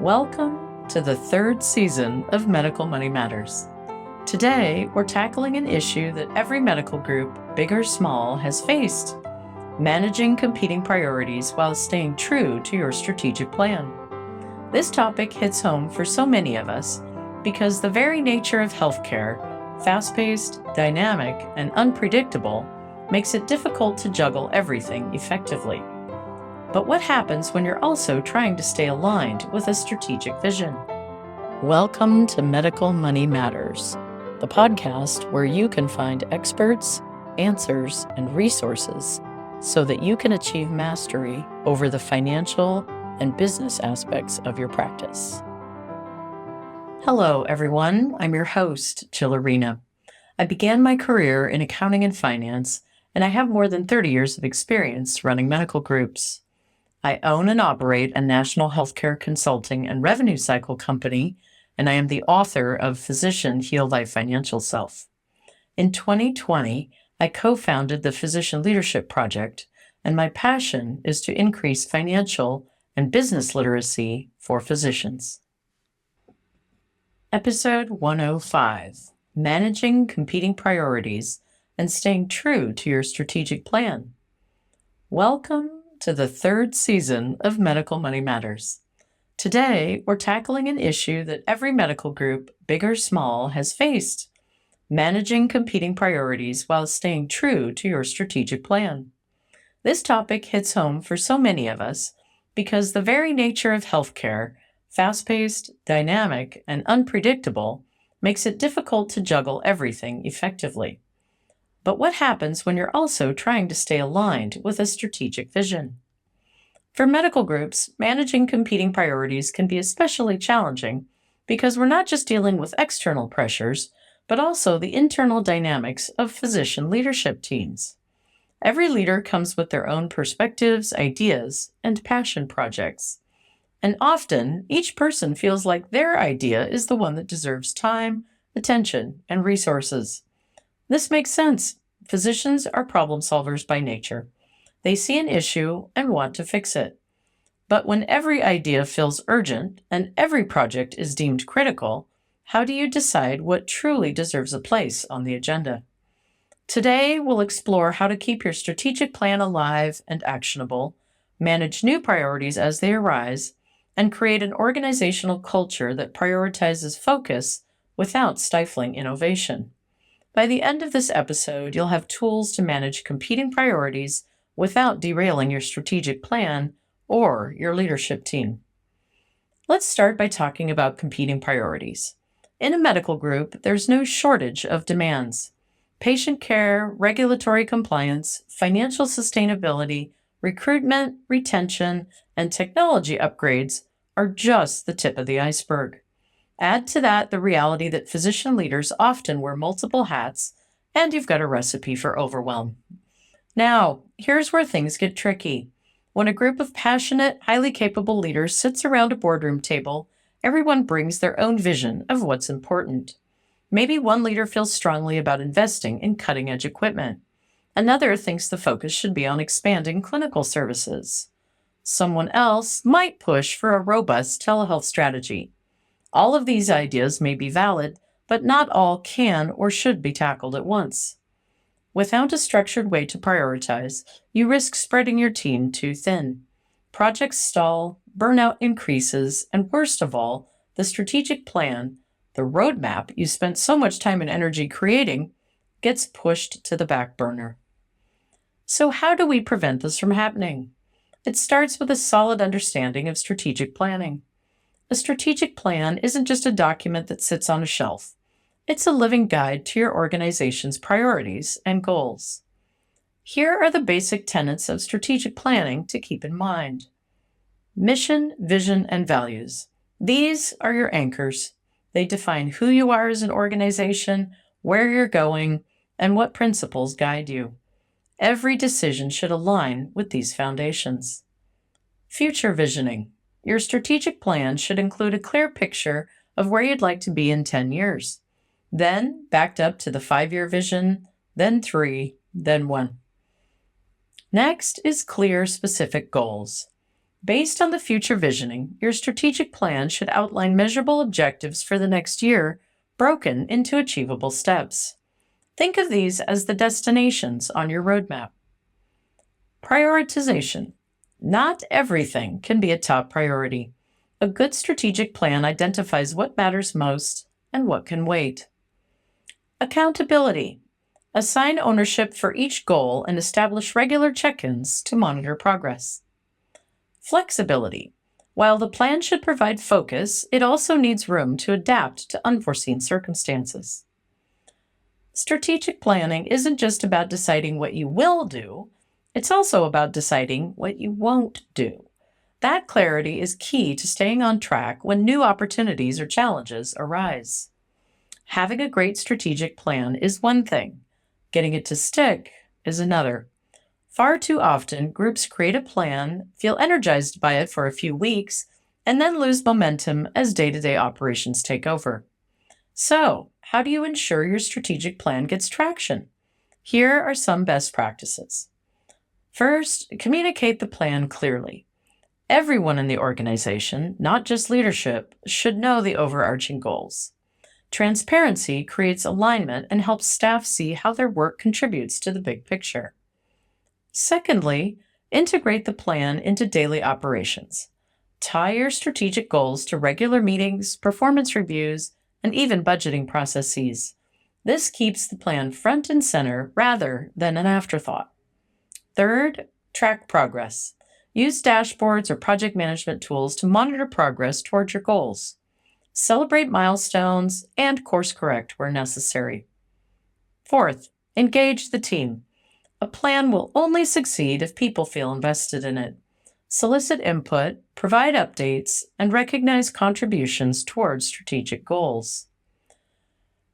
Welcome to the third season of Medical Money Matters. Today, we're tackling an issue that every medical group, big or small, has faced: managing competing priorities while staying true to your strategic plan. This topic hits home for so many of us because the very nature of healthcare, fast-paced, dynamic, and unpredictable, makes it difficult to juggle everything effectively. But what happens when you're also trying to stay aligned with a strategic vision? Welcome to Medical Money Matters, the podcast where you can find experts, answers, and resources so that you can achieve mastery over the financial and business aspects of your practice. Hello, everyone. I'm your host, Jill Arena. I began my career in accounting and finance, and I have more than 30 years of experience running medical groups. I own and operate a national healthcare consulting and revenue cycle company, and I am the author of Physician Heal Thy Financial Self. In 2020, I co-founded the Physician Leadership Project, and my passion is to increase financial and business literacy for physicians. Episode 105, Managing Competing Priorities and Staying True to Your Strategic Plan. Welcome to the third season of Medical Money Matters. Today, we're tackling an issue that every medical group, big or small, has faced: managing competing priorities while staying true to your strategic plan. This topic hits home for so many of us because the very nature of healthcare, fast-paced, dynamic, and unpredictable, makes it difficult to juggle everything effectively. But what happens when you're also trying to stay aligned with a strategic vision? For medical groups, managing competing priorities can be especially challenging because we're not just dealing with external pressures, but also the internal dynamics of physician leadership teams. Every leader comes with their own perspectives, ideas, and passion projects. And often, each person feels like their idea is the one that deserves time, attention, and resources. This makes sense. Physicians are problem solvers by nature. They see an issue and want to fix it. But when every idea feels urgent and every project is deemed critical, how do you decide what truly deserves a place on the agenda? Today, we'll explore how to keep your strategic plan alive and actionable, manage new priorities as they arise, and create an organizational culture that prioritizes focus without stifling innovation. By the end of this episode, you'll have tools to manage competing priorities without derailing your strategic plan or your leadership team. Let's start by talking about competing priorities. In a medical group, there's no shortage of demands. Patient care, regulatory compliance, financial sustainability, recruitment, retention, and technology upgrades are just the tip of the iceberg. Add to that the reality that physician leaders often wear multiple hats, and you've got a recipe for overwhelm. Now, here's where things get tricky. When a group of passionate, highly capable leaders sits around a boardroom table, everyone brings their own vision of what's important. Maybe one leader feels strongly about investing in cutting-edge equipment. Another thinks the focus should be on expanding clinical services. Someone else might push for a robust telehealth strategy. All of these ideas may be valid, but not all can or should be tackled at once. Without a structured way to prioritize, you risk spreading your team too thin. Projects stall, burnout increases, and worst of all, the strategic plan, the roadmap you spent so much time and energy creating, gets pushed to the back burner. So how do we prevent this from happening? It starts with a solid understanding of strategic planning. A strategic plan isn't just a document that sits on a shelf. It's a living guide to your organization's priorities and goals. Here are the basic tenets of strategic planning to keep in mind. Mission, vision, and values. These are your anchors. They define who you are as an organization, where you're going, and what principles guide you. Every decision should align with these foundations. Future visioning. Your strategic plan should include a clear picture of where you'd like to be in 10 years. Then, backed up to the 5-year vision, then 3, then 1. Next is clear, specific goals. Based on the future visioning, your strategic plan should outline measurable objectives for the next year, broken into achievable steps. Think of these as the destinations on your roadmap. Prioritization. Not everything can be a top priority. A good strategic plan identifies what matters most and what can wait. Accountability. Assign ownership for each goal and establish regular check-ins to monitor progress. Flexibility. While the plan should provide focus, it also needs room to adapt to unforeseen circumstances. Strategic planning isn't just about deciding what you will do, it's also about deciding what you won't do. That clarity is key to staying on track when new opportunities or challenges arise. Having a great strategic plan is one thing. Getting it to stick is another. Far too often, groups create a plan, feel energized by it for a few weeks, and then lose momentum as day-to-day operations take over. So, how do you ensure your strategic plan gets traction? Here are some best practices. First, communicate the plan clearly. Everyone in the organization, not just leadership, should know the overarching goals. Transparency creates alignment and helps staff see how their work contributes to the big picture. Secondly, integrate the plan into daily operations. Tie your strategic goals to regular meetings, performance reviews, and even budgeting processes. This keeps the plan front and center rather than an afterthought. Third, track progress. Use dashboards or project management tools to monitor progress toward your goals. Celebrate milestones and course correct where necessary. Fourth, engage the team. A plan will only succeed if people feel invested in it. Solicit input, provide updates, and recognize contributions towards strategic goals.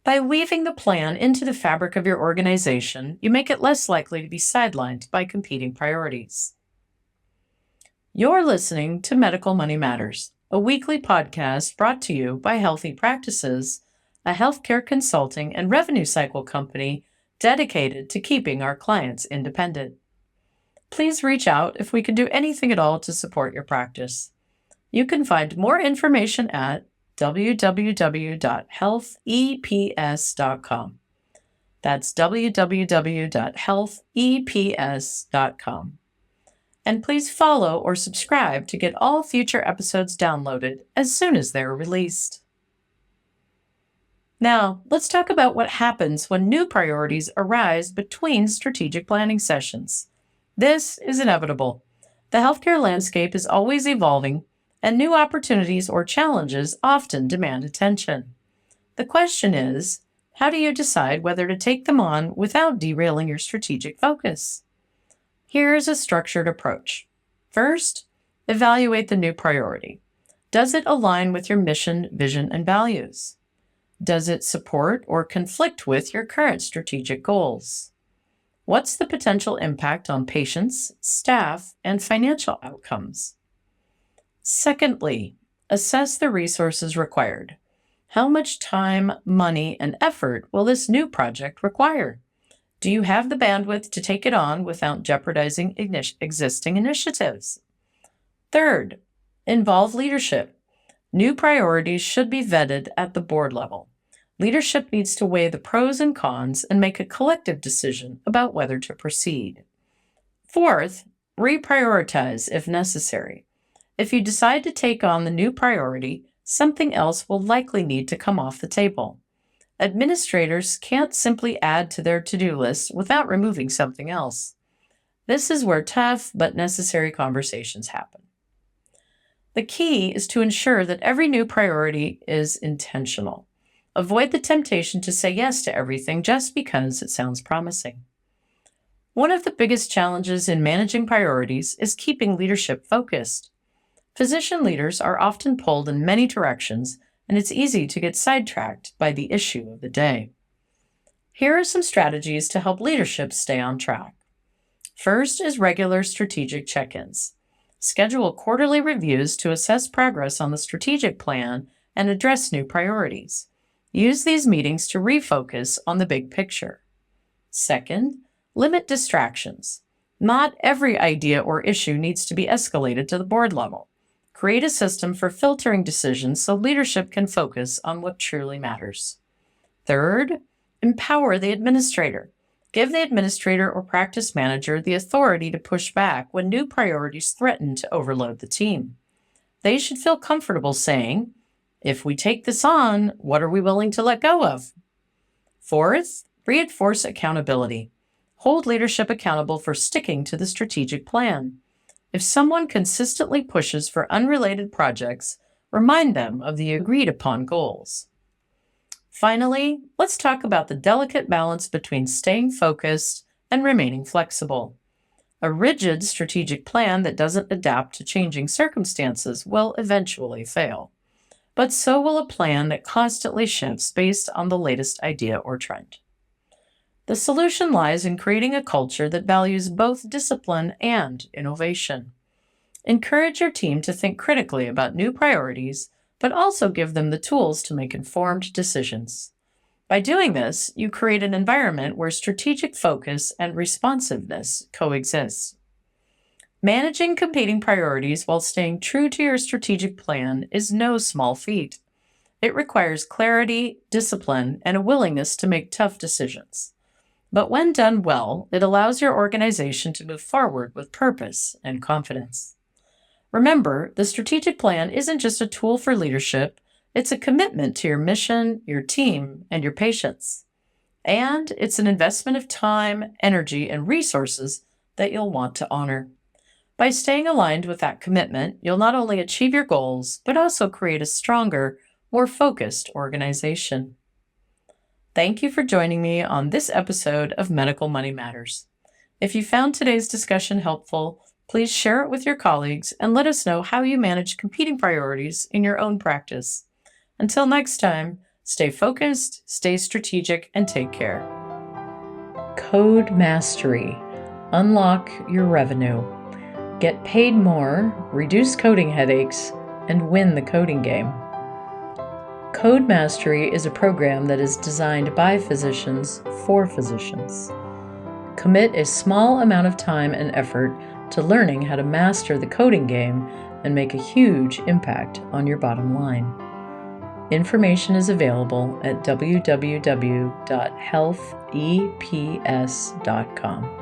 By weaving the plan into the fabric of your organization, you make it less likely to be sidelined by competing priorities. You're listening to Medical Money Matters, a weekly podcast brought to you by Healthy Practices, a healthcare consulting and revenue cycle company dedicated to keeping our clients independent. Please reach out if we can do anything at all to support your practice. You can find more information at www.healtheps.com. That's www.healtheps.com. And please follow or subscribe to get all future episodes downloaded as soon as they're released. Now, let's talk about what happens when new priorities arise between strategic planning sessions. This is inevitable. The healthcare landscape is always evolving, and new opportunities or challenges often demand attention. The question is, how do you decide whether to take them on without derailing your strategic focus? Here's a structured approach. First, evaluate the new priority. Does it align with your mission, vision, and values? Does it support or conflict with your current strategic goals? What's the potential impact on patients, staff, and financial outcomes? Secondly, assess the resources required. How much time, money, and effort will this new project require? Do you have the bandwidth to take it on without jeopardizing existing initiatives? Third, involve leadership. New priorities should be vetted at the board level. Leadership needs to weigh the pros and cons and make a collective decision about whether to proceed. Fourth, reprioritize if necessary. If you decide to take on the new priority, something else will likely need to come off the table. Administrators can't simply add to their to-do list without removing something else. This is where tough but necessary conversations happen. The key is to ensure that every new priority is intentional. Avoid the temptation to say yes to everything just because it sounds promising. One of the biggest challenges in managing priorities is keeping leadership focused. Physician leaders are often pulled in many directions, and it's easy to get sidetracked by the issue of the day. Here are some strategies to help leadership stay on track. First is regular strategic check-ins. Schedule quarterly reviews to assess progress on the strategic plan and address new priorities. Use these meetings to refocus on the big picture. Second, limit distractions. Not every idea or issue needs to be escalated to the board level. Create a system for filtering decisions so leadership can focus on what truly matters. Third, empower the administrator. Give the administrator or practice manager the authority to push back when new priorities threaten to overload the team. They should feel comfortable saying, "If we take this on, what are we willing to let go of?" Fourth, reinforce accountability. Hold leadership accountable for sticking to the strategic plan. If someone consistently pushes for unrelated projects, remind them of the agreed-upon goals. Finally, let's talk about the delicate balance between staying focused and remaining flexible. A rigid strategic plan that doesn't adapt to changing circumstances will eventually fail. But so will a plan that constantly shifts based on the latest idea or trend. The solution lies in creating a culture that values both discipline and innovation. Encourage your team to think critically about new priorities, but also give them the tools to make informed decisions. By doing this, you create an environment where strategic focus and responsiveness coexist. Managing competing priorities while staying true to your strategic plan is no small feat. It requires clarity, discipline, and a willingness to make tough decisions. But when done well, it allows your organization to move forward with purpose and confidence. Remember, the strategic plan isn't just a tool for leadership, it's a commitment to your mission, your team, and your patients. And it's an investment of time, energy, and resources that you'll want to honor. By staying aligned with that commitment, you'll not only achieve your goals, but also create a stronger, more focused organization. Thank you for joining me on this episode of Medical Money Matters. If you found today's discussion helpful, please share it with your colleagues and let us know how you manage competing priorities in your own practice. Until next time, stay focused, stay strategic, and take care. Code Mastery. Unlock your revenue. Get paid more, reduce coding headaches, and win the coding game. Code Mastery is a program that is designed by physicians for physicians. Commit a small amount of time and effort to learning how to master the coding game and make a huge impact on your bottom line. Information is available at www.healtheps.com.